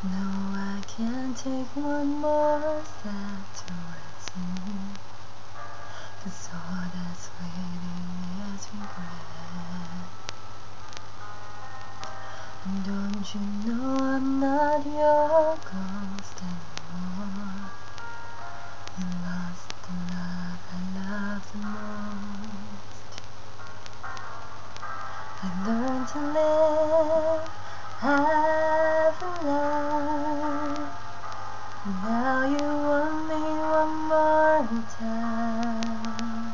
No, I can't take one more step towards you, 'cause all that's waiting is regret. And don't you know I'm not your ghost anymore? You lost the love I loved the most. I learned to live, have learned. Now you want me one more time.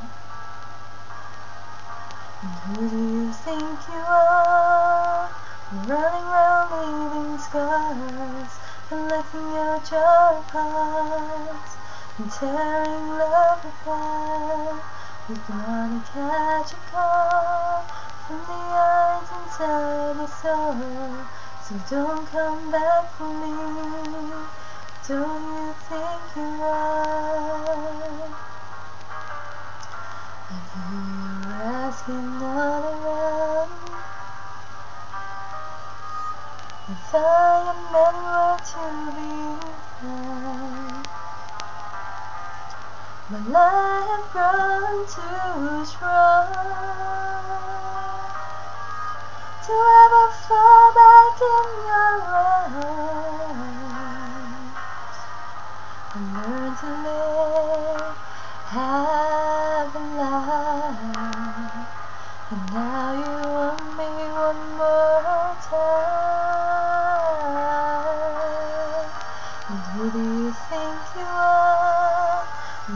And who do you think you are? Running round leaving scars, collecting your jar of hearts, and tearing love apart. You're gonna catch a call from the eyes inside your soul, so don't come back for me. Don't you think you are? I hear you're asking all around if I am anywhere to be found. Well, I have grown too strong to ever fall back in your arms. I learned to live, have a life, and now you want me one more time. And who do you think you are?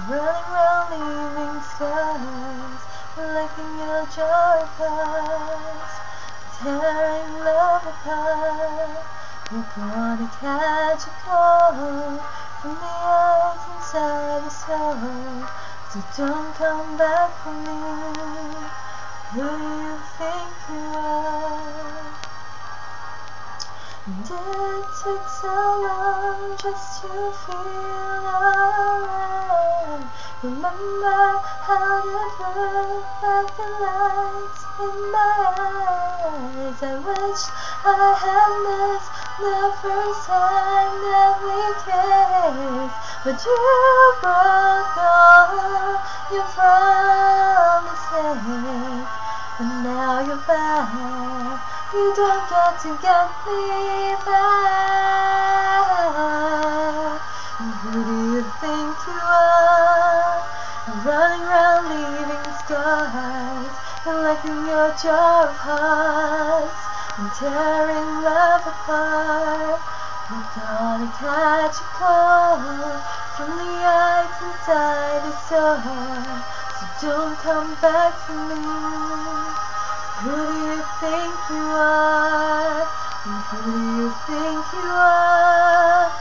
Running round leaving scars, collecting your jar of hearts, tearing love apart. You're gonna catch a cold from the eyes inside the soul, so don't come back for me. Who do you think you are? And it took so long just to feel alright. Remember how it looked like the lights in my eyes. I wish I had missed the first time that we kissed, but you broke all your promises, and now you're back. You don't get to get me back. And who do you think you are? Running round leaving scars, collecting your jar of hearts, and tearing love apart. You're gonna catch a call from the eyes inside the soul, so don't come back for me. Who do you think you are? And who do you think you are?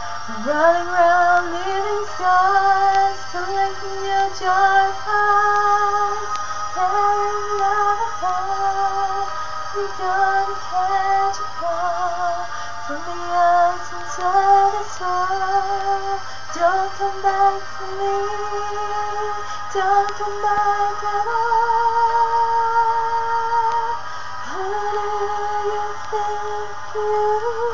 Running round leaving scars, collecting your jar of hearts, tearing love apart. You're gonna catch a call from the eyes inside the soul. Don't come back for me. Don't come back at all. Who do you think you